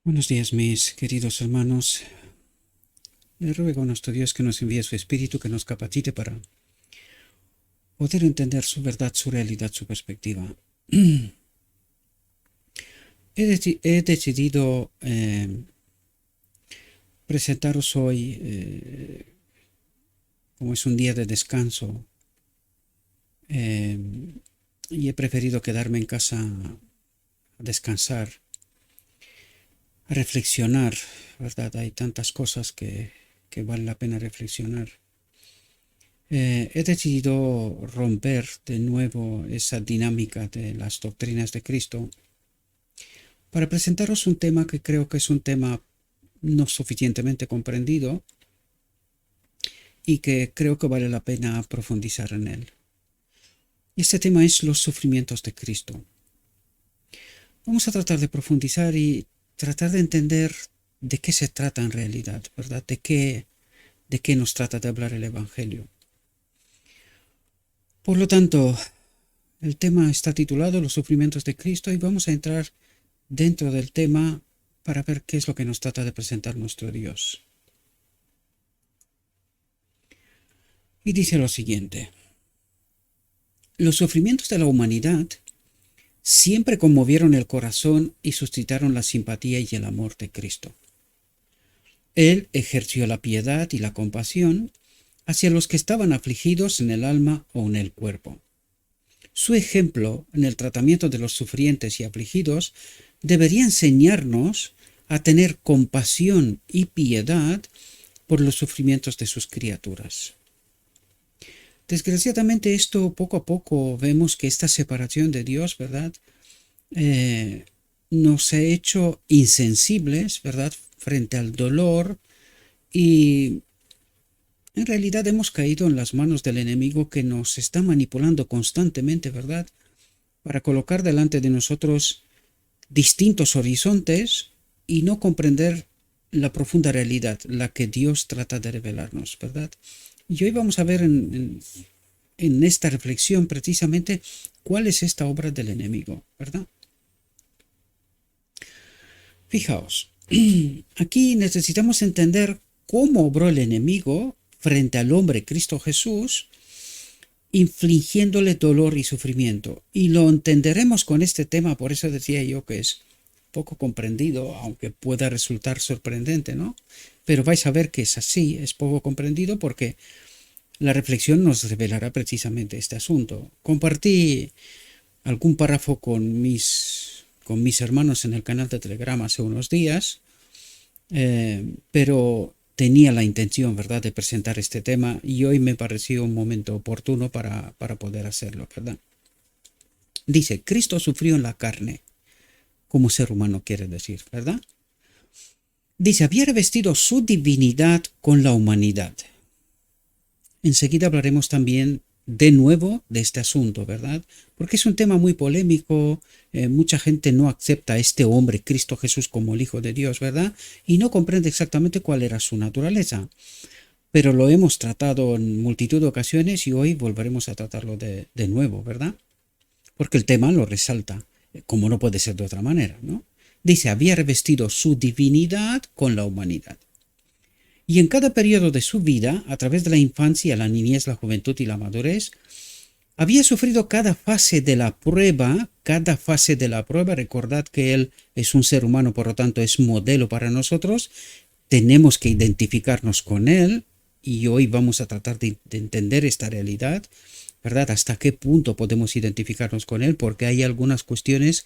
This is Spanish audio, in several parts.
Buenos días, mis queridos hermanos. Le ruego a nuestro Dios que nos envíe su Espíritu, que nos capacite para poder entender su verdad, su realidad, su perspectiva. He decidido presentaros hoy, como es un día de descanso, y he preferido quedarme en casa a descansar, a reflexionar, ¿verdad? Hay tantas cosas que vale la pena reflexionar. He decidido romper de nuevo esa dinámica de las doctrinas de Cristo para presentaros un tema que creo que es un tema no suficientemente comprendido y que creo que vale la pena profundizar en él. Y este tema es los sufrimientos de Cristo. Vamos a tratar de profundizar y tratar de entender de qué se trata en realidad, ¿verdad? De qué nos trata de hablar el Evangelio. Por lo tanto, el tema está titulado Los sufrimientos de Cristo y vamos a entrar dentro del tema para ver qué es lo que nos trata de presentar nuestro Dios. Y dice lo siguiente: los sufrimientos de la humanidad siempre conmovieron el corazón y suscitaron la simpatía y el amor de Cristo. Él ejerció la piedad y la compasión hacia los que estaban afligidos en el alma o en el cuerpo. Su ejemplo en el tratamiento de los sufrientes y afligidos debería enseñarnos a tener compasión y piedad por los sufrimientos de sus criaturas. Desgraciadamente esto poco a poco vemos que esta separación de Dios, ¿verdad? Nos ha hecho insensibles, ¿verdad? Frente al dolor, y en realidad hemos caído en las manos del enemigo, que nos está manipulando constantemente, ¿verdad? Para colocar delante de nosotros distintos horizontes y no comprender la profunda realidad, la que Dios trata de revelarnos, ¿verdad? Y hoy vamos a ver en esta reflexión precisamente cuál es esta obra del enemigo, ¿verdad? Fijaos, aquí necesitamos entender cómo obró el enemigo frente al hombre Cristo Jesús, infligiéndole dolor y sufrimiento. Y lo entenderemos con este tema, por eso decía yo que es poco comprendido, aunque pueda resultar sorprendente, ¿no? Pero vais a ver que es así, es poco comprendido, porque la reflexión nos revelará precisamente este asunto. Compartí algún párrafo con mis hermanos en el canal de Telegram hace unos días, pero tenía la intención, ¿verdad?, de presentar este tema, y hoy me pareció un momento oportuno para poder hacerlo, ¿verdad? Dice: Cristo sufrió en la carne, como ser humano quiere decir, ¿verdad? Dice: había revestido su divinidad con la humanidad. Enseguida hablaremos también de nuevo de este asunto, ¿verdad? Porque es un tema muy polémico. Mucha gente no acepta a este hombre, Cristo Jesús, como el Hijo de Dios, ¿verdad? Y no comprende exactamente cuál era su naturaleza. Pero lo hemos tratado en multitud de ocasiones y hoy volveremos a tratarlo de nuevo, ¿verdad? Porque el tema lo resalta, como no puede ser de otra manera, ¿no? Dice: había revestido su divinidad con la humanidad. Y en cada periodo de su vida, a través de la infancia, la niñez, la juventud y la madurez, había sufrido cada fase de la prueba. Recordad que Él es un ser humano, por lo tanto es modelo para nosotros. Tenemos que identificarnos con Él, y hoy vamos a tratar de entender esta realidad, ¿verdad? Hasta qué punto podemos identificarnos con Él, porque hay algunas cuestiones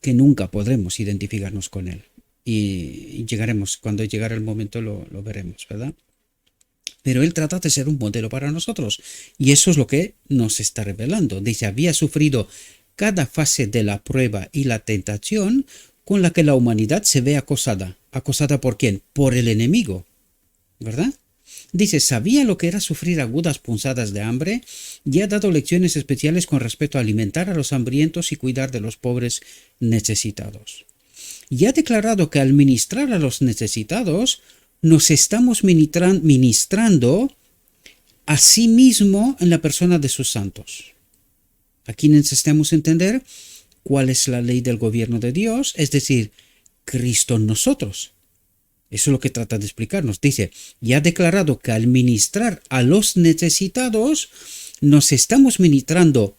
que nunca podremos identificarnos con Él. Y llegaremos, cuando llegara el momento lo veremos, ¿verdad? Pero Él trata de ser un modelo para nosotros, y eso es lo que nos está revelando. Dice: había sufrido cada fase de la prueba y la tentación con la que la humanidad se ve acosada. ¿Acosada por quién? Por el enemigo, ¿verdad? Dice: sabía lo que era sufrir agudas punzadas de hambre, y ha dado lecciones especiales con respecto a alimentar a los hambrientos y cuidar de los pobres necesitados. Y ha declarado que al ministrar a los necesitados, nos estamos ministrando a sí mismo en la persona de sus santos. Aquí necesitamos entender cuál es la ley del gobierno de Dios, es decir, Cristo en nosotros. Eso es lo que trata de explicarnos. Dice, y ha declarado que al ministrar a los necesitados, nos estamos ministrando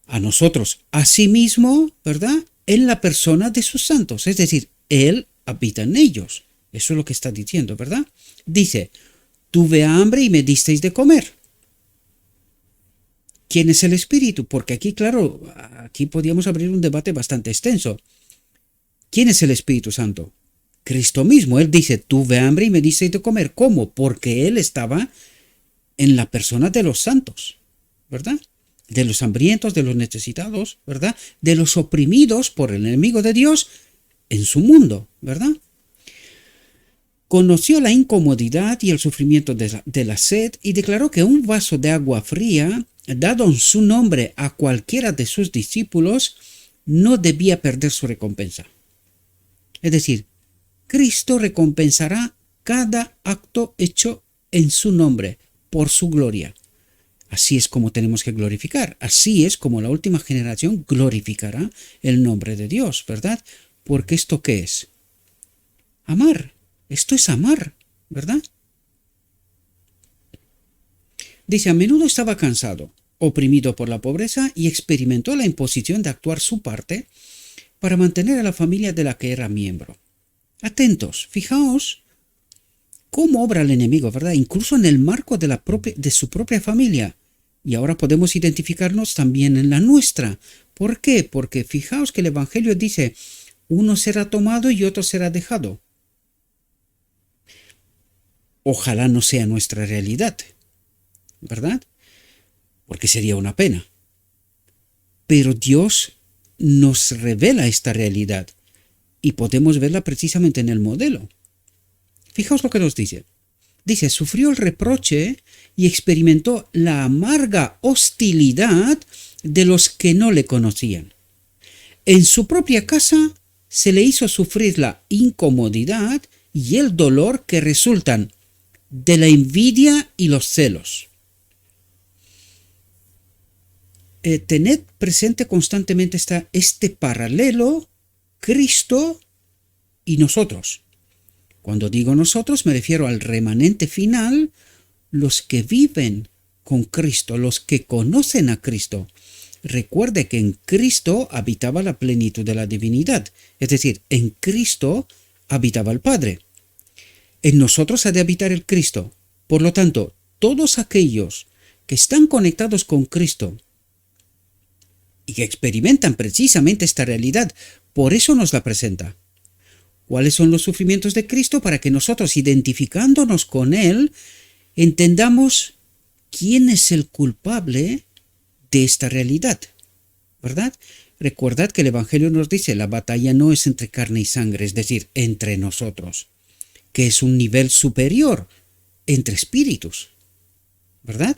a nosotros, a sí mismo, ¿verdad? En la persona de sus santos. Es decir, Él habita en ellos. Eso es lo que está diciendo, ¿verdad? Dice, tuve hambre y me disteis de comer. ¿Quién es el Espíritu? Porque aquí, claro, aquí podríamos abrir un debate bastante extenso. ¿Quién es el Espíritu Santo? Cristo mismo. Él dice, tuve hambre y me disteis de comer. ¿Cómo? Porque Él estaba en la persona de los santos, ¿verdad? De los hambrientos, de los necesitados, ¿verdad? De los oprimidos por el enemigo de Dios en su mundo, ¿verdad? Conoció la incomodidad y el sufrimiento de la sed y declaró que un vaso de agua fría, dado en su nombre a cualquiera de sus discípulos, no debía perder su recompensa. Es decir, Cristo recompensará cada acto hecho en su nombre, por su gloria. Así es como tenemos que glorificar. Así es como la última generación glorificará el nombre de Dios, ¿verdad? Porque ¿esto qué es? Amar. Esto es amar, ¿verdad? Dice, a menudo estaba cansado, oprimido por la pobreza y experimentó la imposición de actuar su parte para mantener a la familia de la que era miembro. Atentos, fijaos cómo obra el enemigo, ¿verdad? Incluso en el marco de su propia familia. Y ahora podemos identificarnos también en la nuestra. ¿Por qué? Porque fijaos que el Evangelio dice, uno será tomado y otro será dejado. Ojalá no sea nuestra realidad, ¿verdad? Porque sería una pena. Pero Dios nos revela esta realidad y podemos verla precisamente en el modelo. Fijaos lo que nos dice. Dice, sufrió el reproche y experimentó la amarga hostilidad de los que no le conocían. En su propia casa se le hizo sufrir la incomodidad y el dolor que resultan de la envidia y los celos. Tened presente constantemente este paralelo, Cristo y nosotros. Cuando digo nosotros me refiero al remanente final, los que viven con Cristo, los que conocen a Cristo. Recuerde que en Cristo habitaba la plenitud de la divinidad, es decir, en Cristo habitaba el Padre. En nosotros ha de habitar el Cristo. Por lo tanto, todos aquellos que están conectados con Cristo y que experimentan precisamente esta realidad, por eso nos la presenta. ¿Cuáles son los sufrimientos de Cristo? Para que nosotros, identificándonos con Él, entendamos quién es el culpable de esta realidad, ¿verdad? Recordad que el Evangelio nos dice, la batalla no es entre carne y sangre, es decir, entre nosotros, que es un nivel superior entre espíritus, ¿verdad?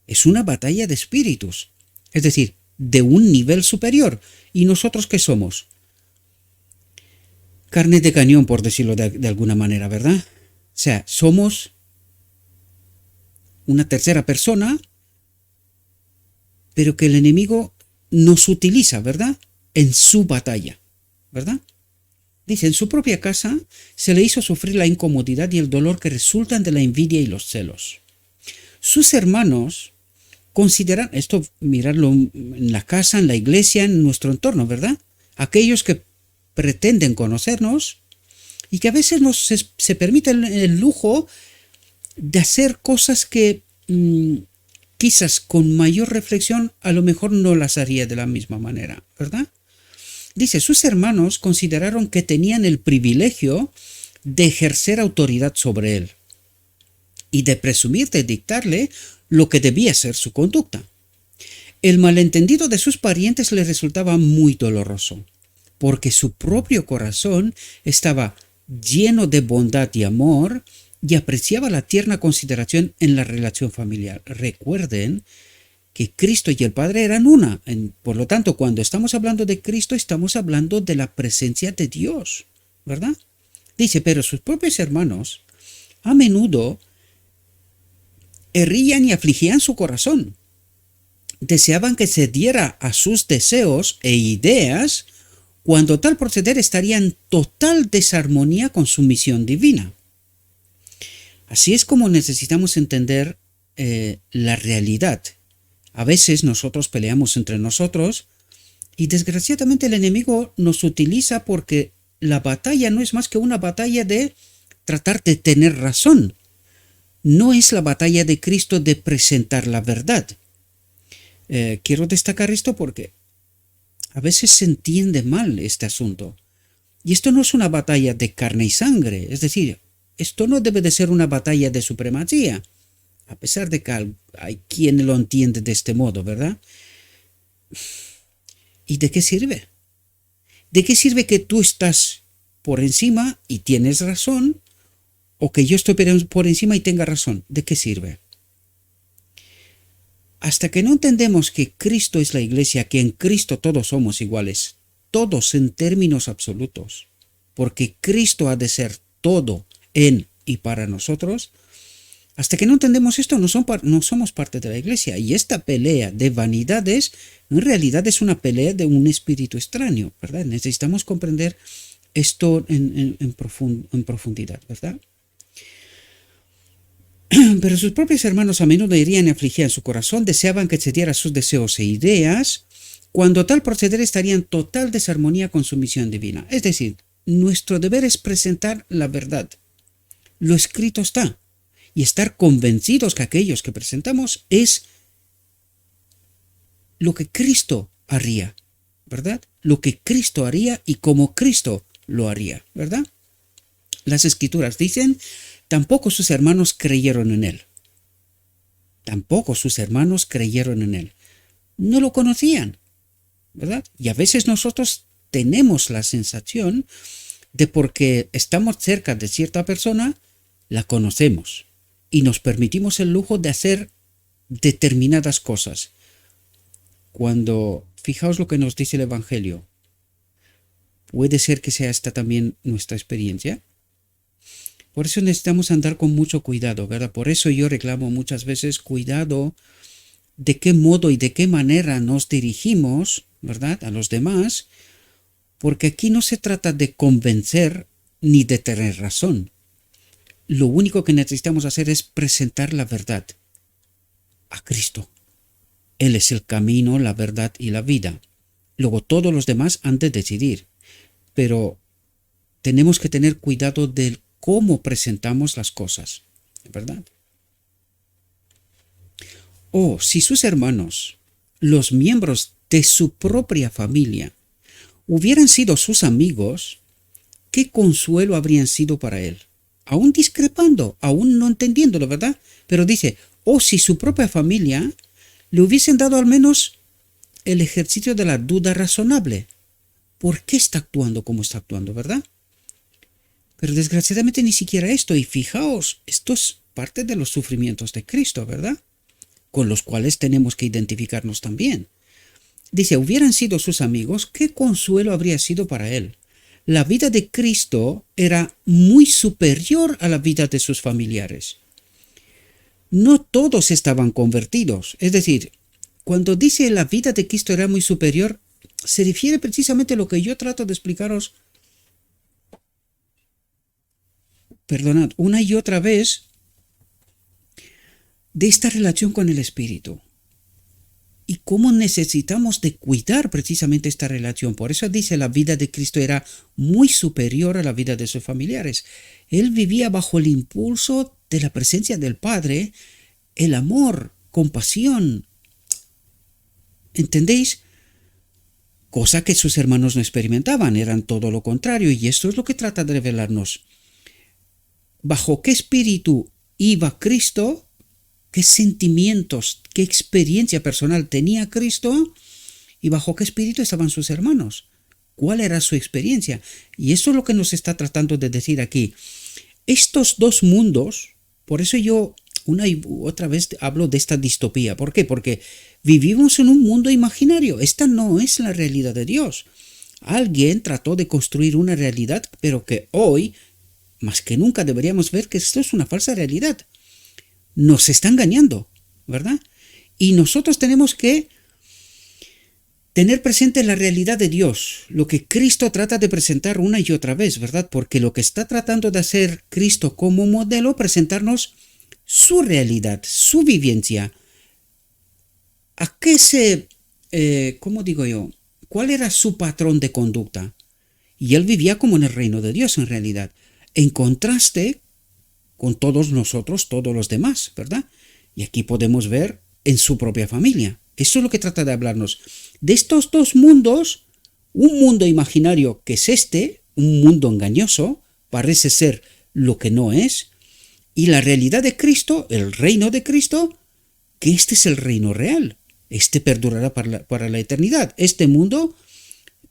Es una batalla de espíritus, es decir, de un nivel superior. ¿Y nosotros qué somos? Carne de cañón, por decirlo de alguna manera, ¿verdad? O sea, somos una tercera persona, pero que el enemigo nos utiliza, ¿verdad? En su batalla, ¿verdad? Dice, en su propia casa se le hizo sufrir la incomodidad y el dolor que resultan de la envidia y los celos. Sus hermanos consideran, esto mirarlo en la casa, en la iglesia, en nuestro entorno, ¿verdad? Aquellos que pretenden conocernos y que a veces se permiten el lujo de hacer cosas que quizás con mayor reflexión a lo mejor no las haría de la misma manera, ¿verdad? Dice, sus hermanos consideraron que tenían el privilegio de ejercer autoridad sobre él y de presumir de dictarle lo que debía ser su conducta. El malentendido de sus parientes le resultaba muy doloroso, porque su propio corazón estaba lleno de bondad y amor y apreciaba la tierna consideración en la relación familiar. Recuerden que Cristo y el Padre eran una. Por lo tanto, cuando estamos hablando de Cristo, estamos hablando de la presencia de Dios, ¿verdad? Dice, pero sus propios hermanos a menudo herrían y afligían su corazón. Deseaban que cediera a sus deseos e ideas cuando tal proceder estaría en total desarmonía con su misión divina. Así es como necesitamos entender la realidad. A veces nosotros peleamos entre nosotros y desgraciadamente el enemigo nos utiliza porque la batalla no es más que una batalla de tratar de tener razón. No es la batalla de Cristo de presentar la verdad. Quiero destacar esto porque a veces se entiende mal este asunto. Y esto no es una batalla de carne y sangre, es decir, esto no debe de ser una batalla de supremacía, a pesar de que hay quien lo entiende de este modo, ¿verdad? ¿Y de qué sirve? ¿De qué sirve que tú estás por encima y tienes razón, o que yo estoy por encima y tenga razón? ¿De qué sirve? Hasta que no entendemos que Cristo es la iglesia, que en Cristo todos somos iguales, todos en términos absolutos, porque Cristo ha de ser todo en y para nosotros, hasta que no entendemos esto no somos parte de la iglesia. Y esta pelea de vanidades en realidad es una pelea de un espíritu extraño, ¿verdad? Necesitamos comprender esto en profundidad, ¿verdad? Pero sus propios hermanos a menudo irían y afligían su corazón, deseaban que cediera sus deseos e ideas, cuando tal proceder estaría en total desarmonía con su misión divina. Es decir, nuestro deber es presentar la verdad. Lo escrito está. Y estar convencidos que aquellos que presentamos es lo que Cristo haría, ¿verdad? Lo que Cristo haría y como Cristo lo haría, ¿verdad? Las Escrituras dicen, tampoco sus hermanos creyeron en él. Tampoco sus hermanos creyeron en él. No lo conocían, ¿verdad? Y a veces nosotros tenemos la sensación de porque estamos cerca de cierta persona, la conocemos y nos permitimos el lujo de hacer determinadas cosas. Cuando, fijaos lo que nos dice el Evangelio, puede ser que sea esta también nuestra experiencia. Por eso necesitamos andar con mucho cuidado, ¿verdad? Por eso yo reclamo muchas veces cuidado de qué modo y de qué manera nos dirigimos, ¿verdad?, a los demás, porque aquí no se trata de convencer ni de tener razón. Lo único que necesitamos hacer es presentar la verdad a Cristo. Él es el camino, la verdad y la vida. Luego todos los demás han de decidir, pero tenemos que tener cuidado de cómo presentamos las cosas, ¿verdad? O si sus hermanos, los miembros de su propia familia, hubieran sido sus amigos, ¿qué consuelo habrían sido para él? Aún discrepando, aún no entendiéndolo, ¿verdad? Pero dice, o si su propia familia le hubiesen dado al menos el ejercicio de la duda razonable. ¿Por qué está actuando como está actuando, verdad? Pero desgraciadamente ni siquiera esto, y fijaos, esto es parte de los sufrimientos de Cristo, ¿verdad?, con los cuales tenemos que identificarnos también. Dice, hubieran sido sus amigos, ¿qué consuelo habría sido para él? La vida de Cristo era muy superior a la vida de sus familiares. No todos estaban convertidos. Es decir, cuando dice la vida de Cristo era muy superior, se refiere precisamente a lo que yo trato de explicaros, perdonad, una y otra vez, de esta relación con el Espíritu. Y cómo necesitamos de cuidar precisamente esta relación. Por eso dice la vida de Cristo era muy superior a la vida de sus familiares. Él vivía bajo el impulso de la presencia del Padre, el amor, compasión. ¿Entendéis? Cosa que sus hermanos no experimentaban, eran todo lo contrario. Y esto es lo que trata de revelarnos. ¿Bajo qué espíritu iba Cristo? ¿Qué sentimientos, qué experiencia personal tenía Cristo? ¿Y bajo qué espíritu estaban sus hermanos? ¿Cuál era su experiencia? Y eso es lo que nos está tratando de decir aquí. Estos dos mundos, por eso yo una y otra vez hablo de esta distopía. ¿Por qué? Porque vivimos en un mundo imaginario. Esta no es la realidad de Dios. Alguien trató de construir una realidad, pero que hoy, más que nunca, deberíamos ver que esto es una falsa realidad. Nos está engañando, ¿verdad? Y nosotros tenemos que tener presente la realidad de Dios, lo que Cristo trata de presentar una y otra vez, ¿verdad? Porque lo que está tratando de hacer Cristo como modelo, presentarnos su realidad, su vivencia. ¿A qué cómo digo yo? ¿Cuál era su patrón de conducta? Y él vivía como en el reino de Dios en realidad, en contraste con todos nosotros, todos los demás, ¿verdad? Y aquí podemos ver en su propia familia. Eso es lo que trata de hablarnos. De estos dos mundos, un mundo imaginario que es un mundo engañoso, parece ser lo que no es, y la realidad de Cristo, el reino de Cristo, que este es el reino real. Este perdurará para la eternidad. Este mundo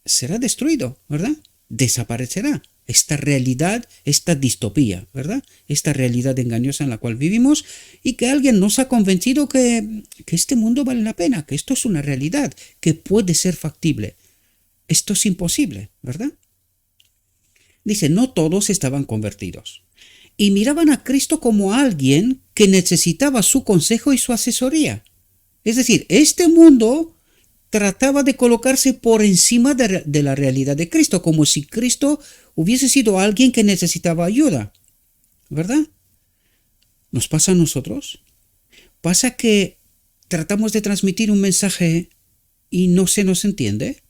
será destruido, ¿verdad? Desaparecerá. Esta realidad, esta distopía, ¿verdad? Esta realidad engañosa en la cual vivimos y que alguien nos ha convencido que este mundo vale la pena, que esto es una realidad, que puede ser factible. Esto es imposible, ¿verdad? Dice, no todos estaban convertidos y miraban a Cristo como alguien que necesitaba su consejo y su asesoría. Es decir, este mundo trataba de colocarse por encima de la realidad de Cristo, como si Cristo hubiese sido alguien que necesitaba ayuda, ¿verdad? ¿Nos pasa a nosotros? ¿Pasa que tratamos de transmitir un mensaje y no se nos entiende?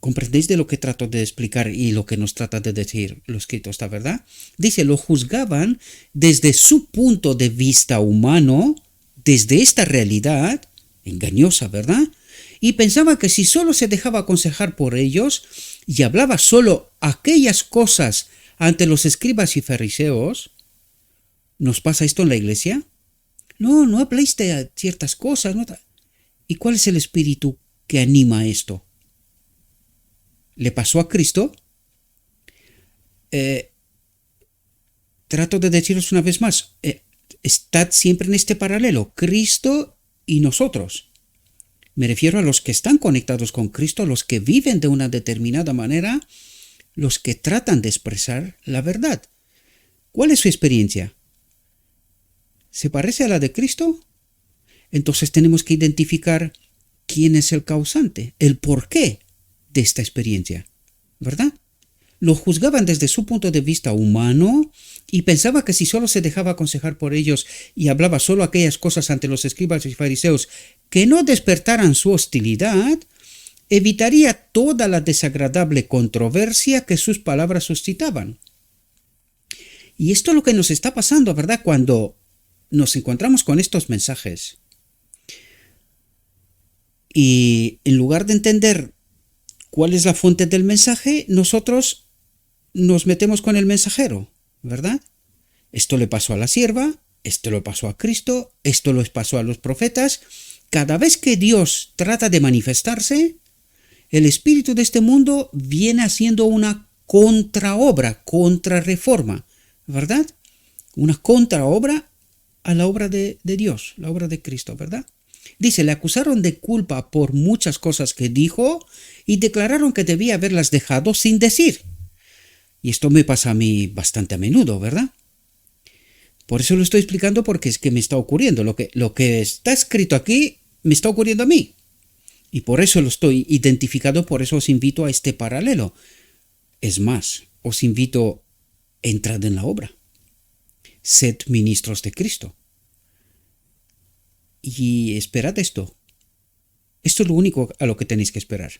¿Comprendéis de lo que trato de explicar y lo que nos trata de decir lo escrito esta verdad? Dice, lo juzgaban desde su punto de vista humano, desde esta realidad engañosa, ¿verdad? Y pensaba que si solo se dejaba aconsejar por ellos y hablaba solo aquellas cosas ante los escribas y fariseos, ¿nos pasa esto en la iglesia? No habléis de ciertas cosas. ¿No? ¿Y cuál es el espíritu que anima esto? ¿Le pasó a Cristo? Trato de deciros una vez más, estad siempre en este paralelo, Cristo y nosotros. Me refiero a los que están conectados con Cristo, los que viven de una determinada manera, los que tratan de expresar la verdad. ¿Cuál es su experiencia? ¿Se parece a la de Cristo? Entonces tenemos que identificar quién es el causante, el porqué de esta experiencia, ¿verdad? Lo juzgaban desde su punto de vista humano y pensaba que si solo se dejaba aconsejar por ellos y hablaba solo aquellas cosas ante los escribas y fariseos que no despertaran su hostilidad, evitaría toda la desagradable controversia que sus palabras suscitaban. Y esto es lo que nos está pasando, ¿verdad? Cuando nos encontramos con estos mensajes y en lugar de entender cuál es la fuente del mensaje, nosotros nos metemos con el mensajero, ¿verdad? Esto le pasó a la sierva, esto lo pasó a Cristo, esto lo pasó a los profetas. Cada vez que Dios trata de manifestarse, el espíritu de este mundo viene haciendo una contraobra, contrarreforma, ¿verdad? Una contraobra a la obra de Dios, la obra de Cristo, ¿verdad? Dice, le acusaron de culpa por muchas cosas que dijo y declararon que debía haberlas dejado sin decir. Y esto me pasa a mí bastante a menudo, ¿verdad? Por eso lo estoy explicando porque es que me está ocurriendo. Lo que está escrito aquí me está ocurriendo a mí. Y por eso lo estoy identificando, por eso os invito a este paralelo. Es más, os invito a entrar en la obra. Sed ministros de Cristo. Y esperad esto. Esto es lo único a lo que tenéis que esperar.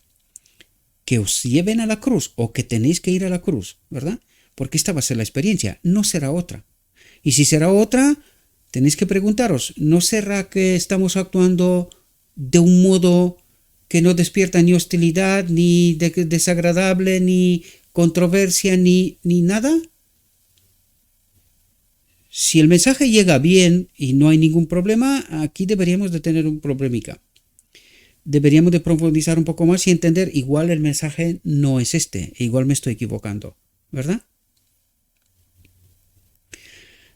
Que os lleven a la cruz o que tenéis que ir a la cruz, ¿verdad? Porque esta va a ser la experiencia, no será otra. Y si será otra, tenéis que preguntaros, ¿no será que estamos actuando de un modo que no despierta ni hostilidad, ni desagradable, ni controversia, ni nada? Si el mensaje llega bien y no hay ningún problema, aquí deberíamos de tener un problemica. Deberíamos de profundizar un poco más y entender, igual el mensaje no es este, igual me estoy equivocando, ¿verdad?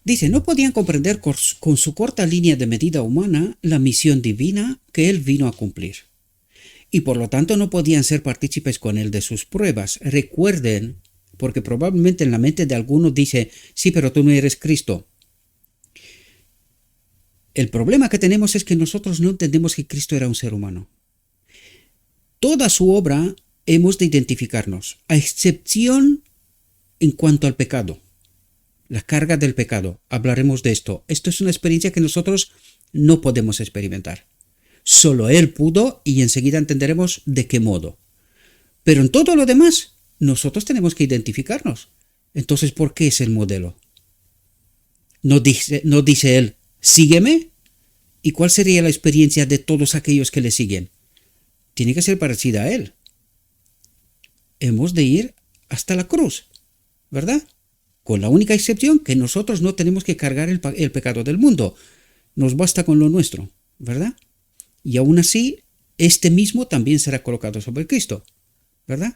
Dice, no podían comprender con su corta línea de medida humana la misión divina que él vino a cumplir. Y por lo tanto no podían ser partícipes con él de sus pruebas. Recuerden, porque probablemente en la mente de algunos dice, sí, pero tú no eres Cristo. El problema que tenemos es que nosotros no entendemos que Cristo era un ser humano. toda su obra hemos de identificarnos, a excepción en cuanto al pecado, la carga del pecado. Hablaremos de esto. Esto es una experiencia que nosotros no podemos experimentar. Solo Él pudo y enseguida entenderemos de qué modo. Pero en todo lo demás, nosotros tenemos que identificarnos. Entonces, ¿por qué es el modelo? No dice Él, sígueme. ¿Y cuál sería la experiencia de todos aquellos que le siguen? Tiene que ser parecida a Él. Hemos de ir hasta la cruz, ¿verdad? Con la única excepción que nosotros no tenemos que cargar el pecado del mundo. Nos basta con lo nuestro, ¿verdad? Y aún así, este mismo también será colocado sobre Cristo, ¿verdad?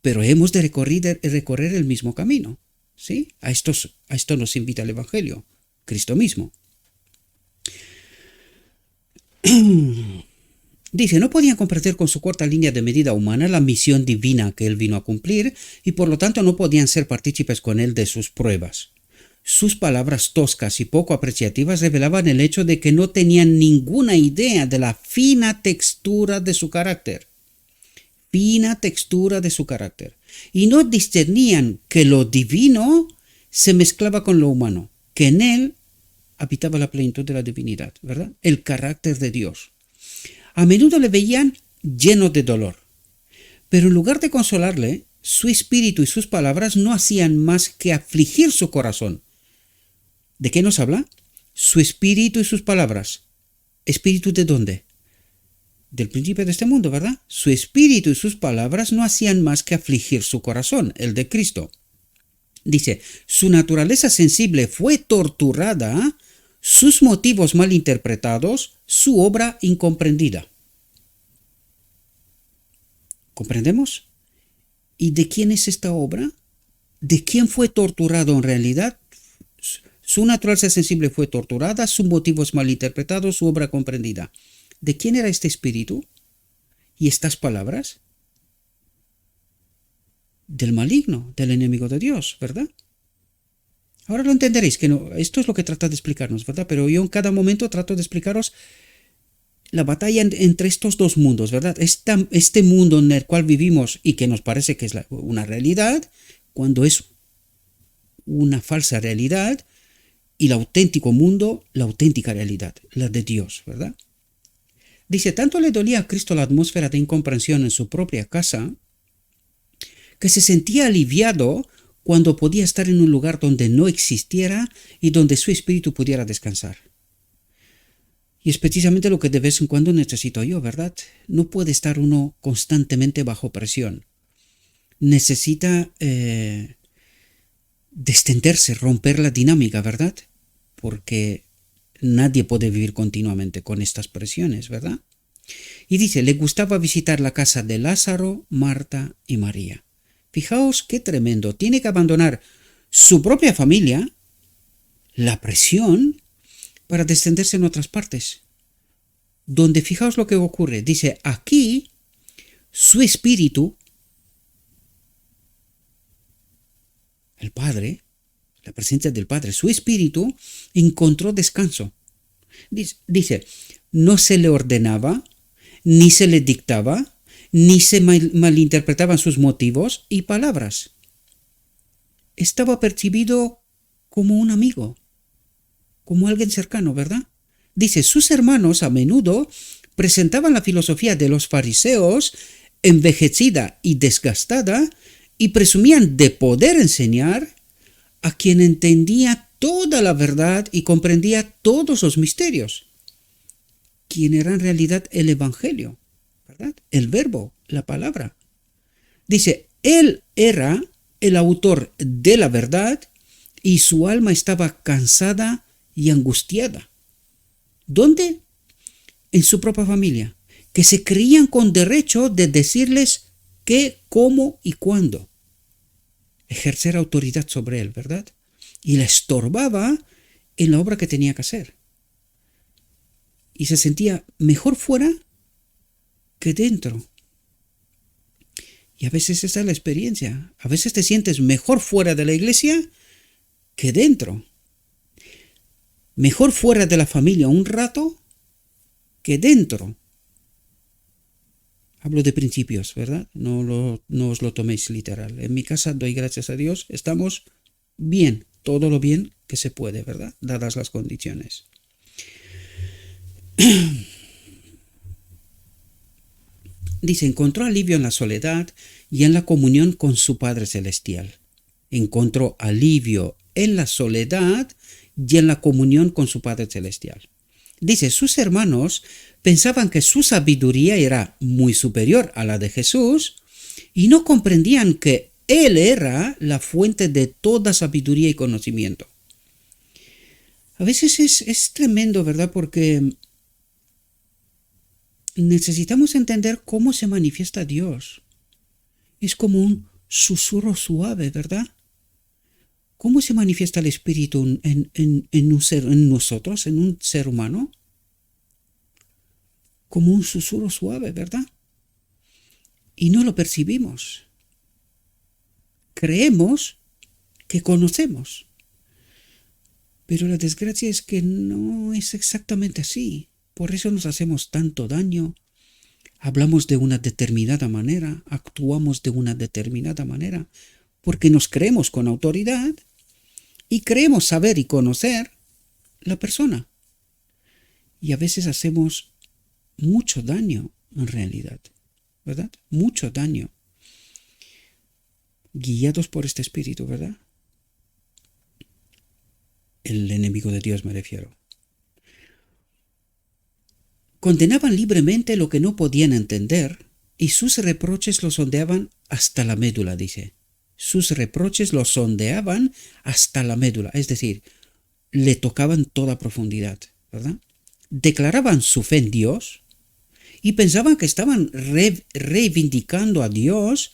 Pero hemos de recorrer el mismo camino, ¿sí? A esto nos invita el Evangelio, Cristo mismo. Dice, no podían comprender con su corta línea de medida humana la misión divina que él vino a cumplir y por lo tanto no podían ser partícipes con él de sus pruebas. Sus palabras toscas y poco apreciativas revelaban el hecho de que no tenían ninguna idea de la fina textura de su carácter. Fina textura de su carácter. Y no discernían que lo divino se mezclaba con lo humano, que en él habitaba la plenitud de la divinidad, ¿verdad? El carácter de Dios. A menudo le veían lleno de dolor, pero en lugar de consolarle, su espíritu y sus palabras no hacían más que afligir su corazón. ¿De qué nos habla? Su espíritu y sus palabras. ¿Espíritu de dónde? Del príncipe de este mundo, ¿verdad? Su espíritu y sus palabras no hacían más que afligir su corazón, el de Cristo. Dice, su naturaleza sensible fue torturada, sus motivos mal interpretados, su obra incomprendida. ¿Comprendemos? ¿Y de quién es esta obra? ¿De quién fue torturado en realidad? Su naturaleza sensible fue torturada, sus motivos mal interpretados, su obra comprendida. ¿De quién era este espíritu? ¿Y estas palabras? Del maligno, del enemigo de Dios, ¿verdad? Ahora lo entenderéis, que no, esto es lo que trata de explicarnos, ¿verdad? Pero yo en cada momento trato de explicaros la batalla entre estos dos mundos, ¿verdad? Este mundo en el cual vivimos y que nos parece que es una realidad, cuando es una falsa realidad, y el auténtico mundo, la auténtica realidad, la de Dios, ¿verdad? Dice, tanto le dolía a Cristo la atmósfera de incomprensión en su propia casa, que se sentía aliviado cuando podía estar en un lugar donde no existiera y donde su espíritu pudiera descansar. Y es precisamente lo que de vez en cuando necesito yo, ¿verdad? No puede estar uno constantemente bajo presión. Necesita descenderse, romper la dinámica, ¿verdad? Porque nadie puede vivir continuamente con estas presiones, ¿verdad? Y dice, le gustaba visitar la casa de Lázaro, Marta y María. Fijaos qué tremendo. Tiene que abandonar su propia familia, la presión, para descenderse en otras partes. Donde fijaos lo que ocurre. Dice, aquí su espíritu, el Padre, la presencia del Padre, su espíritu encontró descanso. Dice, no se le ordenaba, ni se le dictaba, ni se malinterpretaban sus motivos y palabras. Estaba percibido como un amigo, como alguien cercano, ¿verdad? Dice, sus hermanos a menudo presentaban la filosofía de los fariseos envejecida y desgastada y presumían de poder enseñar a quien entendía toda la verdad y comprendía todos los misterios, quien era en realidad el Evangelio, ¿verdad? El verbo, la palabra. Dice, él era el autor de la verdad y su alma estaba cansada y angustiada. ¿Dónde? En su propia familia, que se creían con derecho de decirles qué, cómo y cuándo. Ejercer autoridad sobre él, ¿verdad? Y la estorbaba en la obra que tenía que hacer. Y se sentía mejor fuera que dentro. Y a veces esa es la experiencia. A veces te sientes mejor fuera de la iglesia que dentro. Mejor fuera de la familia un rato que dentro. Hablo de principios, ¿verdad? No os lo toméis literal. En mi casa doy gracias a Dios, estamos bien, todo lo bien que se puede, ¿verdad? Dadas las condiciones. Dice, encontró alivio en la soledad y en la comunión con su Padre Celestial. Encontró alivio en la soledad y en la comunión con su Padre Celestial. Dice, sus hermanos pensaban que su sabiduría era muy superior a la de Jesús y no comprendían que Él era la fuente de toda sabiduría y conocimiento. A veces es tremendo, ¿verdad? Porque necesitamos entender cómo se manifiesta Dios. Es como un susurro suave, ¿verdad? ¿Cómo se manifiesta el Espíritu en un ser, en nosotros, en un ser humano? Como un susurro suave, ¿verdad? Y no lo percibimos. Creemos que conocemos. Pero la desgracia es que no es exactamente así. Por eso nos hacemos tanto daño. Hablamos de una determinada manera, actuamos de una determinada manera, porque nos creemos con autoridad y creemos saber y conocer la persona. Y a veces hacemos mucho daño en realidad, ¿verdad? Mucho daño. Guiados por este espíritu, ¿verdad? El enemigo de Dios me refiero. Condenaban libremente lo que no podían entender y sus reproches los sondeaban hasta la médula, dice. Sus reproches los sondeaban hasta la médula, es decir, le tocaban toda profundidad, ¿verdad? Declaraban su fe en Dios y pensaban que estaban reivindicando a Dios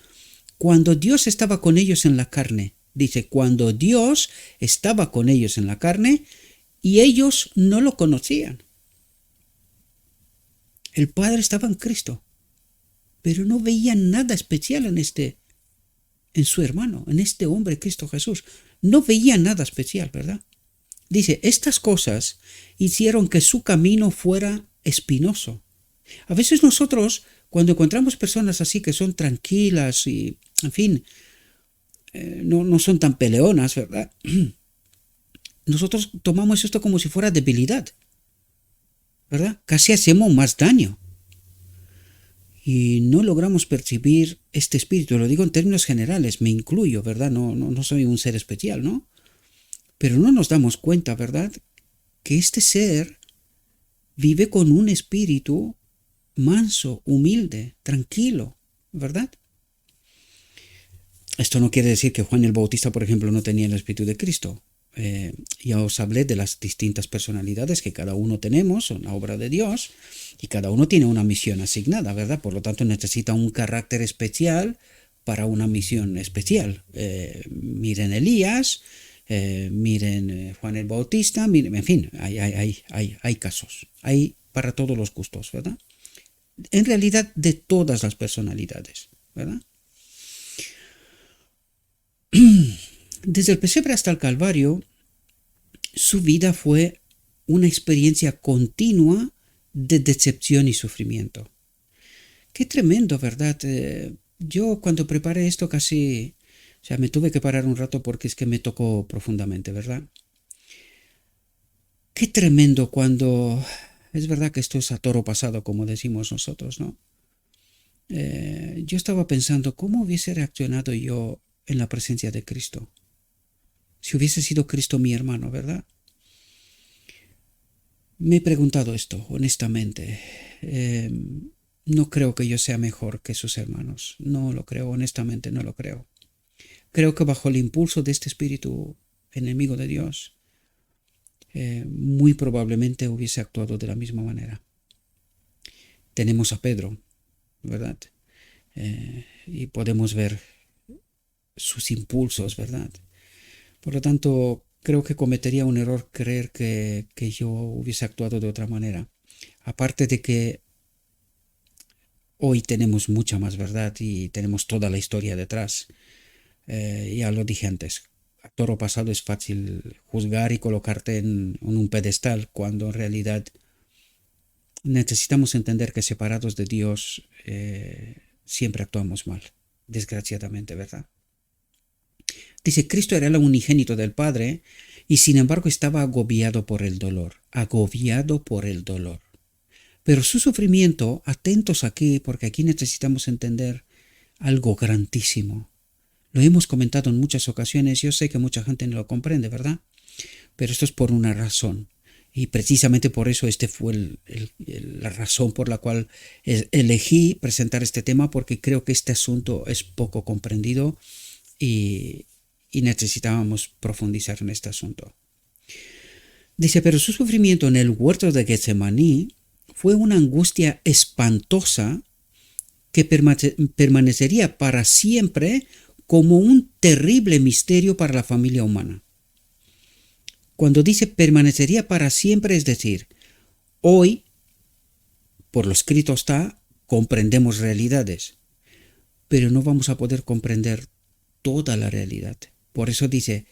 cuando Dios estaba con ellos en la carne. Dice, cuando Dios estaba con ellos en la carne y ellos no lo conocían. El Padre estaba en Cristo, pero no veían nada especial en su hermano, en este hombre Cristo Jesús. No veían nada especial, ¿verdad? Dice, estas cosas hicieron que su camino fuera espinoso. A veces nosotros, cuando encontramos personas así que son tranquilas y, en fin, no son tan peleonas, ¿verdad? Nosotros tomamos esto como si fuera debilidad, ¿verdad? Casi hacemos más daño. Y no logramos percibir este espíritu. Lo digo en términos generales, me incluyo, ¿verdad? No soy un ser especial, ¿no? Pero no nos damos cuenta, ¿verdad? Que este ser vive con un espíritu manso, humilde, tranquilo, ¿verdad? Esto no quiere decir que Juan el Bautista, por ejemplo, no tenía el Espíritu de Cristo. Ya os hablé de las distintas personalidades que cada uno tenemos, son la obra de Dios, y cada uno tiene una misión asignada, ¿verdad? Por lo tanto, necesita un carácter especial para una misión especial. Miren Elías, miren Juan el Bautista, miren, en fin, hay casos, hay para todos los gustos, ¿verdad? En realidad, de todas las personalidades, ¿verdad? Desde el pesebre hasta el Calvario, su vida fue una experiencia continua de decepción y sufrimiento. Qué tremendo, ¿verdad? Yo cuando preparé esto casi, o sea, me tuve que parar un rato porque es que me tocó profundamente, ¿verdad? Qué tremendo cuando, es verdad que esto es a toro pasado, como decimos nosotros, ¿no? Yo estaba pensando, ¿cómo hubiese reaccionado yo en la presencia de Cristo? Si hubiese sido Cristo mi hermano, ¿verdad? Me he preguntado esto, honestamente. No creo que yo sea mejor que sus hermanos. No lo creo, honestamente, no lo creo. Creo que bajo el impulso de este espíritu enemigo de Dios, muy probablemente hubiese actuado de la misma manera. Tenemos a Pedro, ¿verdad? Y podemos ver sus impulsos, ¿verdad? Por lo tanto, creo que cometería un error creer que yo hubiese actuado de otra manera. Aparte de que hoy tenemos mucha más verdad y tenemos toda la historia detrás. Ya lo dije antes, a toro pasado es fácil juzgar y colocarte en un pedestal cuando en realidad necesitamos entender que separados de Dios siempre actuamos mal, desgraciadamente, ¿verdad? Dice, Cristo era el unigénito del Padre y sin embargo estaba agobiado por el dolor, agobiado por el dolor. Pero su sufrimiento, atentos aquí, porque aquí necesitamos entender algo grandísimo. Lo hemos comentado en muchas ocasiones, yo sé que mucha gente no lo comprende, ¿verdad? Pero esto es por una razón. Y precisamente por eso este fue la razón por la cual elegí presentar este tema, porque creo que este asunto es poco comprendido y necesitábamos profundizar en este asunto. Dice, pero su sufrimiento en el huerto de Getsemaní fue una angustia espantosa que permanecería para siempre como un terrible misterio para la familia humana. Cuando dice permanecería para siempre, es decir, hoy, por lo escrito está, comprendemos realidades, pero no vamos a poder comprender toda la realidad. Por eso dice,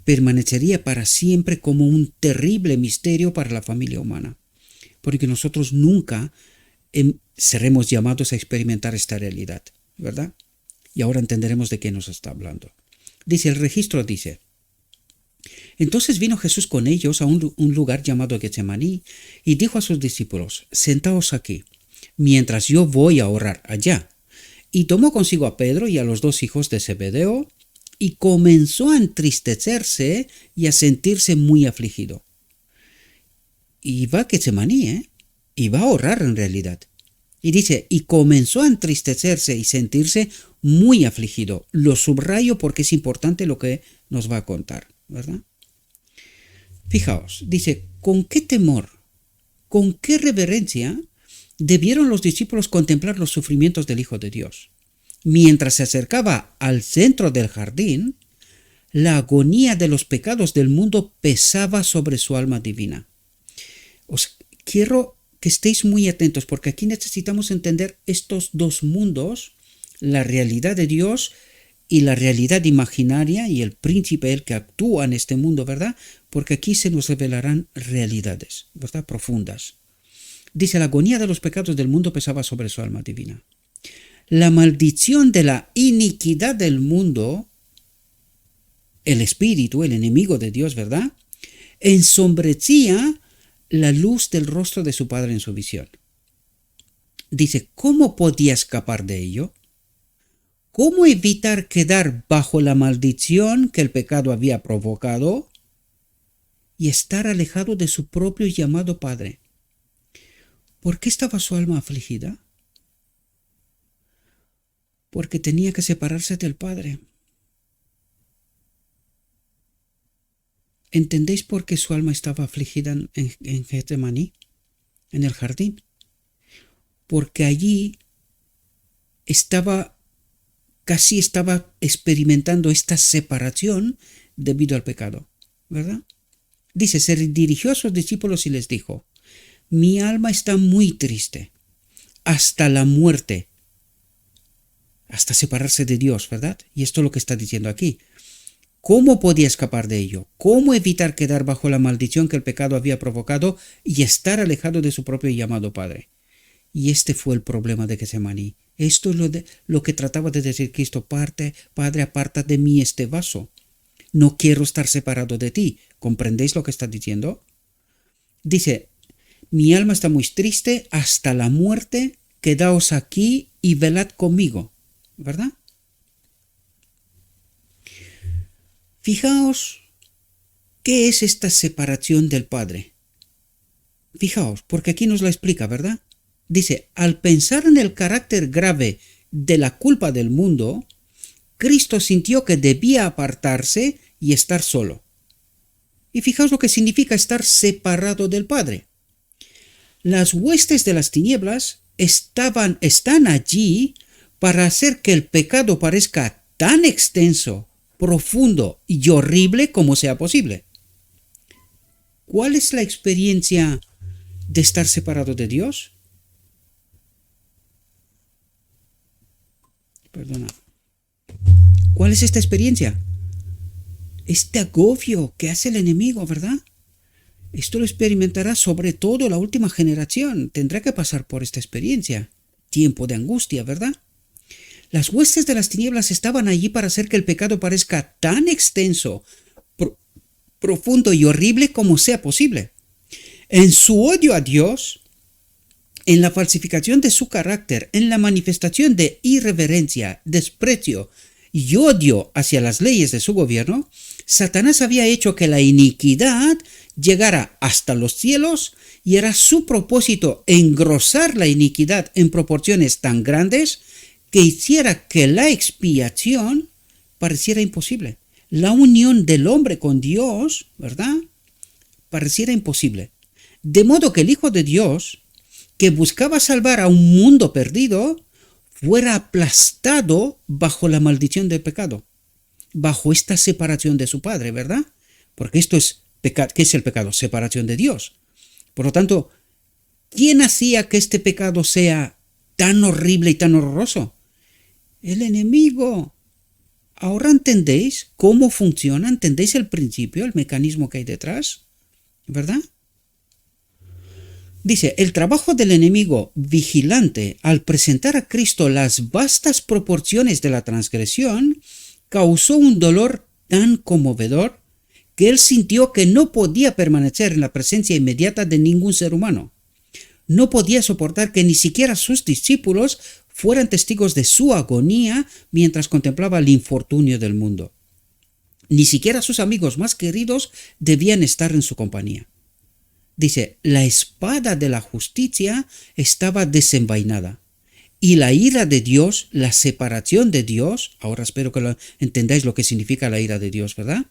permanecería para siempre como un terrible misterio para la familia humana, porque nosotros nunca seremos llamados a experimentar esta realidad, ¿verdad? Y ahora entenderemos de qué nos está hablando. Dice, el registro dice, entonces vino Jesús con ellos a un lugar llamado Getsemaní y dijo a sus discípulos, sentaos aquí, mientras yo voy a orar allá. Y tomó consigo a Pedro y a los dos hijos de Zebedeo y comenzó a entristecerse y a sentirse muy afligido. Y va a Getsemaní, y va a orar en realidad. Y dice, y comenzó a entristecerse y sentirse muy afligido. Lo subrayo porque es importante lo que nos va a contar, ¿verdad? Fijaos, dice, ¿con qué temor, con qué reverencia debieron los discípulos contemplar los sufrimientos del Hijo de Dios? Mientras se acercaba al centro del jardín, la agonía de los pecados del mundo pesaba sobre su alma divina. Os quiero que estéis muy atentos porque aquí necesitamos entender estos dos mundos, la realidad de Dios y la realidad imaginaria y el príncipe, el que actúa en este mundo, ¿verdad? Porque aquí se nos revelarán realidades, ¿verdad? Profundas. Dice, la agonía de los pecados del mundo pesaba sobre su alma divina. La maldición de la iniquidad del mundo, el espíritu, el enemigo de Dios, ¿verdad? Ensombrecía la luz del rostro de su padre en su visión. Dice, ¿cómo podía escapar de ello? ¿Cómo evitar quedar bajo la maldición que el pecado había provocado y estar alejado de su propio y amado Padre? ¿Por qué estaba su alma afligida? Porque tenía que separarse del Padre. ¿Entendéis por qué su alma estaba afligida en Getsemaní, en el jardín? Porque allí casi estaba experimentando esta separación debido al pecado, ¿verdad? Dice, se dirigió a sus discípulos y les dijo, mi alma está muy triste, hasta la muerte, hasta separarse de Dios, ¿verdad? Y esto es lo que está diciendo aquí. ¿Cómo podía escapar de ello? ¿Cómo evitar quedar bajo la maldición que el pecado había provocado y estar alejado de su propio y amado Padre? Y este fue el problema de Getsemaní. Esto es lo que trataba de decir Cristo, Padre, aparta de mí este vaso. No quiero estar separado de ti. ¿Comprendéis lo que está diciendo? Dice, mi alma está muy triste hasta la muerte, quedaos aquí y velad conmigo, ¿verdad? Fijaos, ¿qué es esta separación del Padre? Fijaos, porque aquí nos la explica, ¿verdad? Dice, al pensar en el carácter grave de la culpa del mundo, Cristo sintió que debía apartarse y estar solo. Y fijaos lo que significa estar separado del Padre. Las huestes de las tinieblas están allí para hacer que el pecado parezca tan extenso, profundo y horrible como sea posible. ¿Cuál es la experiencia de estar separado de Dios? Perdona. ¿Cuál es esta experiencia? Este agobio que hace el enemigo, ¿verdad? Esto lo experimentará sobre todo la última generación. Tendrá que pasar por esta experiencia. Tiempo de angustia, ¿verdad? Las huestes de las tinieblas estaban allí para hacer que el pecado parezca tan extenso, profundo y horrible como sea posible. En su odio a Dios, en la falsificación de su carácter, en la manifestación de irreverencia, desprecio y odio hacia las leyes de su gobierno, Satanás había hecho que la iniquidad llegara hasta los cielos y era su propósito engrosar la iniquidad en proporciones tan grandes que hiciera que la expiación pareciera imposible. La unión del hombre con Dios, ¿verdad?, pareciera imposible. De modo que el Hijo de Dios, que buscaba salvar a un mundo perdido, fuera aplastado bajo la maldición del pecado, bajo esta separación de su Padre, ¿verdad? Porque esto es pecado. ¿Qué es el pecado? Separación de Dios. Por lo tanto, ¿quién hacía que este pecado sea tan horrible y tan horroroso? El enemigo. ¿Ahora entendéis cómo funciona? ¿Entendéis el principio, el mecanismo que hay detrás? ¿Verdad? Dice, el trabajo del enemigo vigilante al presentar a Cristo las vastas proporciones de la transgresión causó un dolor tan conmovedor que él sintió que no podía permanecer en la presencia inmediata de ningún ser humano. No podía soportar que ni siquiera sus discípulos fueran testigos de su agonía mientras contemplaba el infortunio del mundo. Ni siquiera sus amigos más queridos debían estar en su compañía. Dice, la espada de la justicia estaba desenvainada y la ira de Dios, la separación de Dios, ahora espero que entendáis lo que significa la ira de Dios, ¿verdad?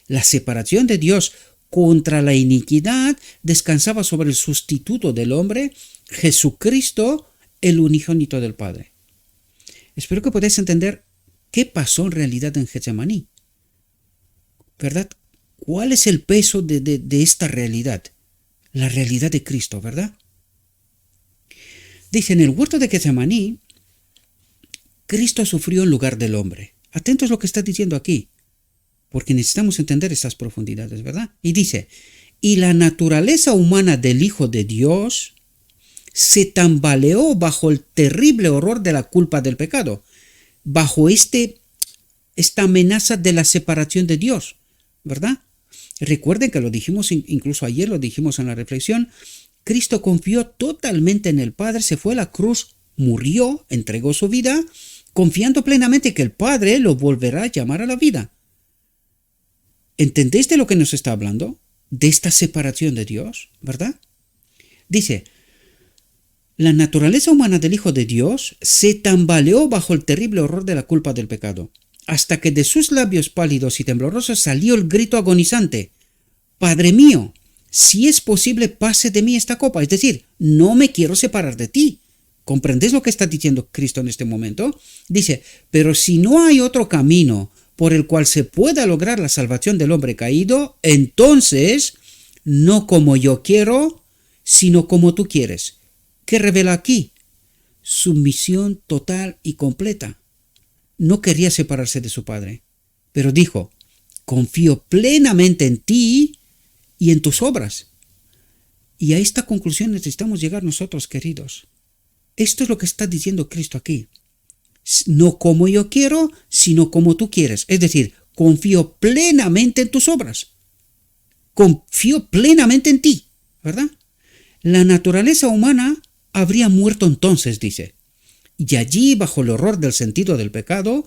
La separación de Dios contra la iniquidad descansaba sobre el sustituto del hombre, Jesucristo, el unigénito del Padre. Espero que podáis entender qué pasó en realidad en Getsemaní, ¿verdad? ¿Cuál es el peso de esta realidad? La realidad de Cristo, ¿verdad? Dice, en el huerto de Getsemaní, Cristo sufrió en lugar del hombre. Atentos a lo que está diciendo aquí, porque necesitamos entender estas profundidades, ¿verdad? Y dice, y la naturaleza humana del Hijo de Dios se tambaleó bajo el terrible horror de la culpa del pecado, bajo esta amenaza de la separación de Dios, ¿verdad? Recuerden que lo dijimos, incluso ayer lo dijimos en la reflexión, Cristo confió totalmente en el Padre, se fue a la cruz, murió, entregó su vida, confiando plenamente que el Padre lo volverá a llamar a la vida. ¿Entendéis de lo que nos está hablando? De esta separación de Dios, ¿verdad? Dice, la naturaleza humana del Hijo de Dios se tambaleó bajo el terrible horror de la culpa del pecado, hasta que de sus labios pálidos y temblorosos salió el grito agonizante, Padre mío, si es posible, pase de mí esta copa. Es decir, no me quiero separar de ti. ¿Comprendéis lo que está diciendo Cristo en este momento? Dice, pero si no hay otro camino por el cual se pueda lograr la salvación del hombre caído, entonces, no como yo quiero, sino como tú quieres. ¿Qué revela aquí? Sumisión total y completa. No quería separarse de su Padre, pero dijo, confío plenamente en ti y en tus obras. Y a esta conclusión necesitamos llegar nosotros, queridos. Esto es lo que está diciendo Cristo aquí. No como yo quiero, sino como tú quieres. Es decir, confío plenamente en tus obras. Confío plenamente en ti, ¿verdad? La naturaleza humana habría muerto entonces, dice. Y allí, bajo el horror del sentido del pecado,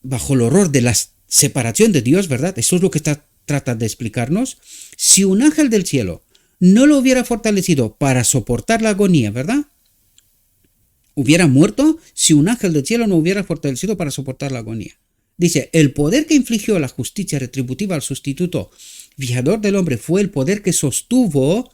bajo el horror de la separación de Dios, ¿verdad? Eso es lo que trata de explicarnos. Si un ángel del cielo no lo hubiera fortalecido para soportar la agonía, ¿verdad? Hubiera muerto si un ángel del cielo no hubiera fortalecido para soportar la agonía. Dice, el poder que infligió la justicia retributiva al sustituto fijador del hombre fue el poder que sostuvo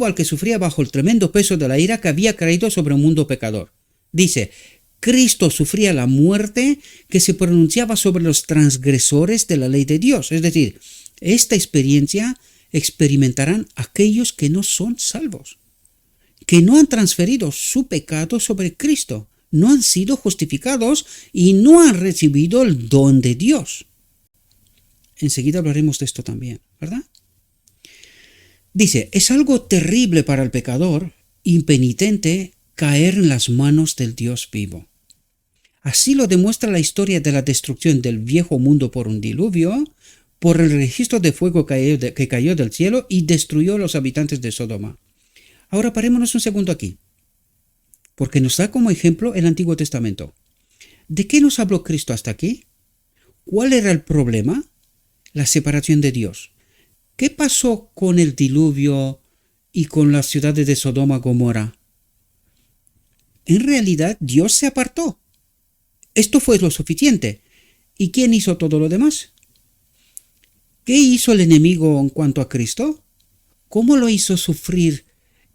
al que sufría bajo el tremendo peso de la ira que había caído sobre un mundo pecador. Dice, Cristo sufría la muerte que se pronunciaba sobre los transgresores de la ley de Dios. Es decir, esta experiencia experimentarán aquellos que no son salvos, que no han transferido su pecado sobre Cristo, no han sido justificados y no han recibido el don de Dios. Enseguida hablaremos de esto también, ¿verdad? Dice, es algo terrible para el pecador, impenitente, caer en las manos del Dios vivo. Así lo demuestra la historia de la destrucción del viejo mundo por un diluvio, por el registro de fuego que cayó del cielo y destruyó a los habitantes de Sodoma. Ahora parémonos un segundo aquí, porque nos da como ejemplo el Antiguo Testamento. ¿De qué nos habló Cristo hasta aquí? ¿Cuál era el problema? La separación de Dios. ¿Qué pasó con el diluvio y con las ciudades de Sodoma y Gomorra? En realidad Dios se apartó. Esto fue lo suficiente. ¿Y quién hizo todo lo demás? ¿Qué hizo el enemigo en cuanto a Cristo? ¿Cómo lo hizo sufrir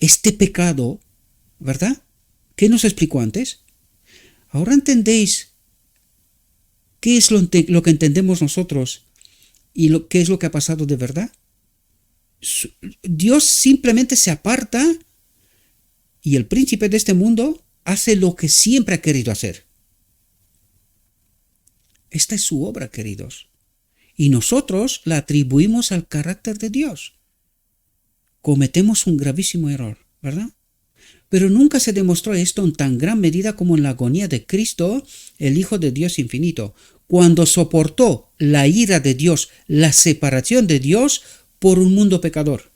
este pecado? ¿Verdad? ¿Qué nos explicó antes? Ahora entendéis qué es lo que entendemos nosotros y qué es lo que ha pasado de verdad. Dios simplemente se aparta y el príncipe de este mundo hace lo que siempre ha querido hacer. Esta es su obra, queridos. Y nosotros la atribuimos al carácter de Dios. Cometemos un gravísimo error, ¿verdad? Pero nunca se demostró esto en tan gran medida como en la agonía de Cristo, el Hijo de Dios infinito, cuando soportó la ira de Dios, la separación de Dios por un mundo pecador.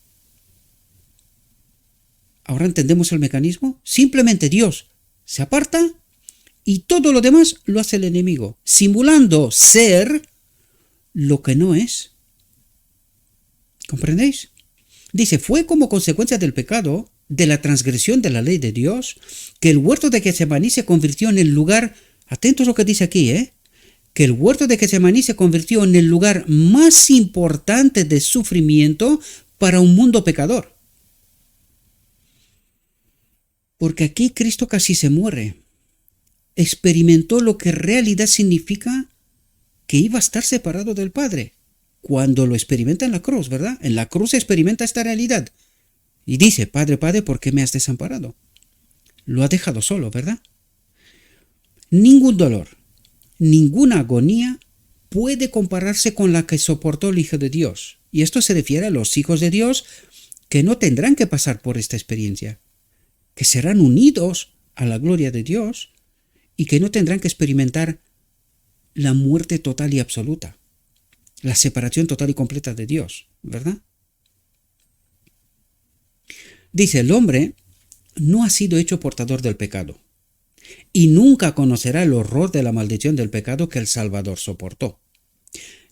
¿Ahora entendemos el mecanismo? Simplemente Dios se aparta y todo lo demás lo hace el enemigo, simulando ser lo que no es. ¿Comprendéis? Dice, fue como consecuencia del pecado, de la transgresión de la ley de Dios, que el huerto de Getsemaní se convirtió en el lugar, atentos a lo que dice aquí, que el huerto de Getsemaní se convirtió en el lugar más importante de sufrimiento para un mundo pecador. Porque aquí Cristo casi se muere. Experimentó lo que en realidad significa que iba a estar separado del Padre. Cuando lo experimenta en la cruz, ¿verdad? En la cruz experimenta esta realidad. Y dice, Padre, Padre, ¿por qué me has desamparado? Lo ha dejado solo, ¿verdad? Ningún dolor, ninguna agonía puede compararse con la que soportó el Hijo de Dios. Y esto se refiere a los hijos de Dios que no tendrán que pasar por esta experiencia, que serán unidos a la gloria de Dios y que no tendrán que experimentar la muerte total y absoluta, la separación total y completa de Dios, ¿verdad? Dice, el hombre no ha sido hecho portador del pecado y nunca conocerá el horror de la maldición del pecado que el Salvador soportó.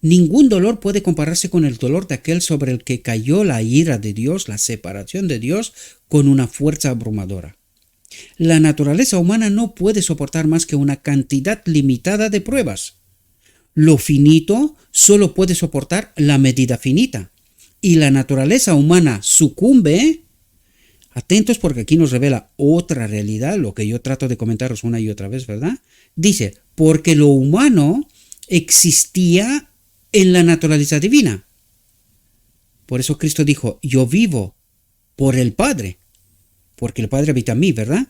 Ningún dolor puede compararse con el dolor de aquel sobre el que cayó la ira de Dios, la separación de Dios, con una fuerza abrumadora. La naturaleza humana no puede soportar más que una cantidad limitada de pruebas. Lo finito solo puede soportar la medida finita. Y la naturaleza humana sucumbe. Atentos porque aquí nos revela otra realidad, lo que yo trato de comentaros una y otra vez, ¿verdad? Dice, porque lo humano existía en la naturaleza divina. Por eso Cristo dijo, yo vivo por el Padre, porque el Padre habita en mí, ¿verdad?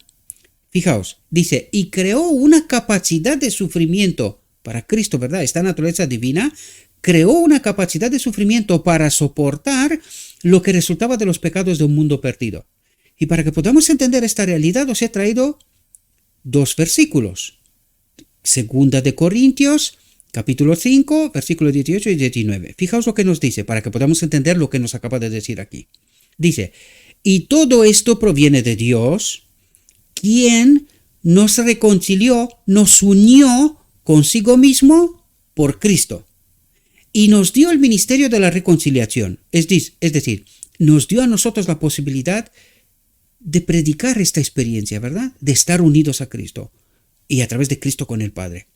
Fijaos, dice, y creó una capacidad de sufrimiento para Cristo, ¿verdad? Esta naturaleza divina creó una capacidad de sufrimiento para soportar lo que resultaba de los pecados de un mundo perdido. Y para que podamos entender esta realidad os he traído dos versículos. Segunda de Corintios, capítulo 5, versículos 18 y 19. Fijaos lo que nos dice para que podamos entender lo que nos acaba de decir aquí. Dice, y todo esto proviene de Dios, quien nos reconcilió, nos unió consigo mismo por Cristo y nos dio el ministerio de la reconciliación. Es decir, nos dio a nosotros la posibilidad de predicar esta experiencia, ¿verdad? De estar unidos a Cristo y a través de Cristo con el Padre.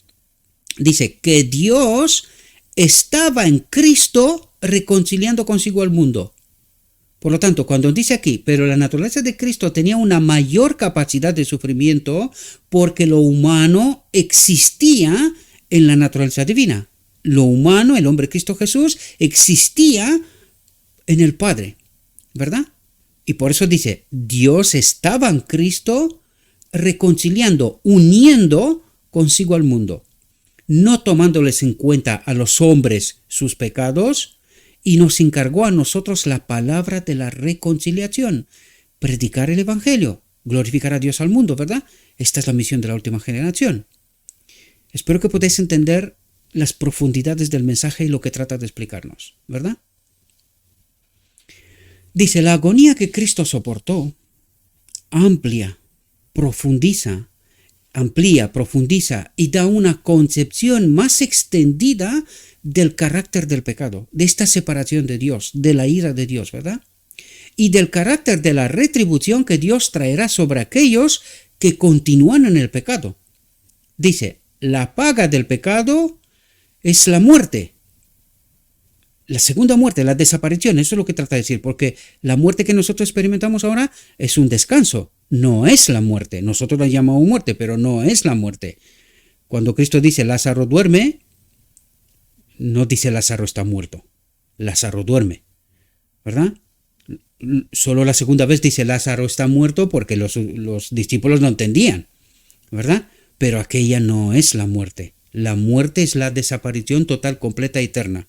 Dice que Dios estaba en Cristo reconciliando consigo al mundo. Por lo tanto, cuando dice aquí, pero la naturaleza de Cristo tenía una mayor capacidad de sufrimiento porque lo humano existía en la naturaleza divina. Lo humano, el hombre Cristo Jesús, existía en el Padre, ¿verdad? Y por eso dice, Dios estaba en Cristo reconciliando, uniendo consigo al mundo, no tomándoles en cuenta a los hombres sus pecados y nos encargó a nosotros la palabra de la reconciliación, predicar el Evangelio, glorificar a Dios al mundo, ¿verdad? Esta es la misión de la última generación. Espero que podáis entender las profundidades del mensaje y lo que trata de explicarnos, ¿verdad? Dice, la agonía que Cristo soportó amplía, profundiza y da una concepción más extendida del carácter del pecado, de esta separación de Dios, de la ira de Dios, ¿verdad? Y del carácter de la retribución que Dios traerá sobre aquellos que continúan en el pecado. Dice, la paga del pecado es la muerte. La segunda muerte, la desaparición, eso es lo que trata de decir, porque la muerte que nosotros experimentamos ahora es un descanso, no es la muerte. Nosotros la llamamos muerte, pero no es la muerte. Cuando Cristo dice Lázaro duerme, no dice Lázaro está muerto, Lázaro duerme, ¿verdad? Solo la segunda vez dice Lázaro está muerto porque los discípulos no entendían, ¿verdad? Pero aquella no es la muerte. La muerte es la desaparición total, completa y eterna.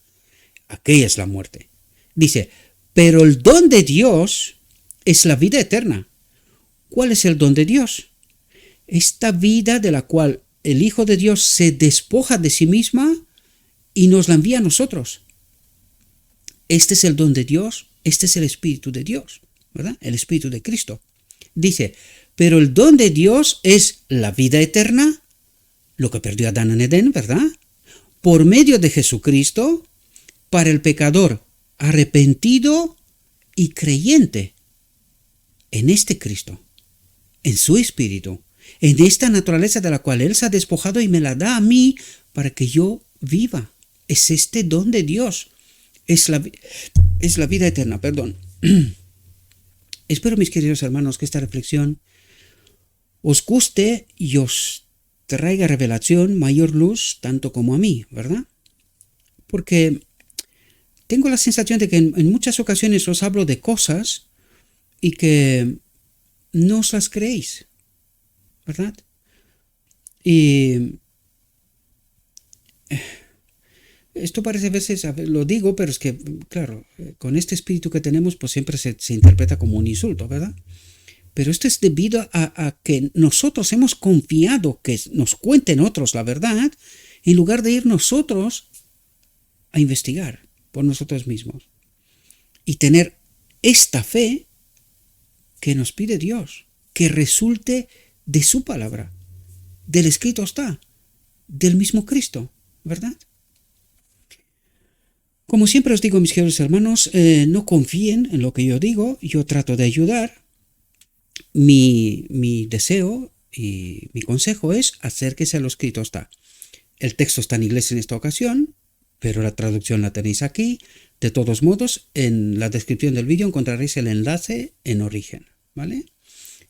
Aquella es la muerte. Dice, pero el don de Dios es la vida eterna. ¿Cuál es el don de Dios? Esta vida de la cual el Hijo de Dios se despoja de sí misma y nos la envía a nosotros. Este es el don de Dios, este es el Espíritu de Dios, ¿verdad? El Espíritu de Cristo. Dice, pero el don de Dios es la vida eterna, lo que perdió Adán en Edén, ¿verdad? Por medio de Jesucristo, para el pecador arrepentido y creyente en este Cristo, en su Espíritu, en esta naturaleza de la cual Él se ha despojado y me la da a mí para que yo viva. Es este don de Dios. Es la vida eterna, perdón. Espero, mis queridos hermanos, que esta reflexión os guste y os traiga revelación, mayor luz, tanto como a mí, ¿verdad? Porque tengo la sensación de que en muchas ocasiones os hablo de cosas y que no os las creéis, ¿verdad? Y esto parece a veces, lo digo, pero es que, claro, con este espíritu que tenemos, pues siempre se interpreta como un insulto, ¿verdad? Pero esto es debido a que nosotros hemos confiado que nos cuenten otros la verdad, en lugar de ir nosotros a investigar por nosotros mismos y tener esta fe que nos pide Dios, que resulte de su palabra, del escrito está, del mismo Cristo, ¿verdad? Como siempre os digo, mis queridos hermanos, no confíen en lo que yo digo, yo trato de ayudar. Mi deseo y mi consejo es acérquese a lo escrito está. El texto está en inglés en esta ocasión, pero la traducción la tenéis aquí. De todos modos, en la descripción del vídeo encontraréis el enlace en origen, ¿vale?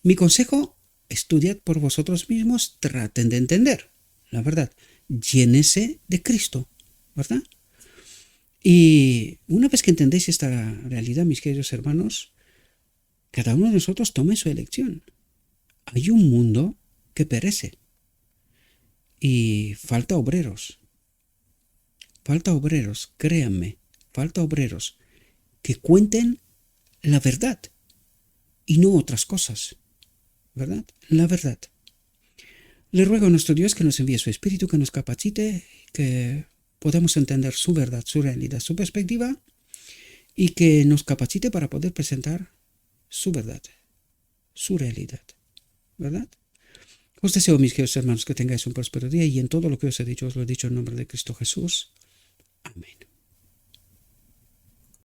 Mi consejo, estudiad por vosotros mismos, traten de entender la verdad. Llénese de Cristo, ¿verdad? Y una vez que entendéis esta realidad, mis queridos hermanos, cada uno de nosotros tome su elección. Hay un mundo que perece y falta obreros. Falta obreros, créanme, falta obreros que cuenten la verdad y no otras cosas, ¿verdad? La verdad. Le ruego a nuestro Dios que nos envíe su Espíritu, que nos capacite, que podamos entender su verdad, su realidad, su perspectiva y que nos capacite para poder presentar su verdad, su realidad, ¿verdad? Os deseo, mis queridos hermanos, que tengáis un próspero día y en todo lo que os he dicho, os lo he dicho en nombre de Cristo Jesús.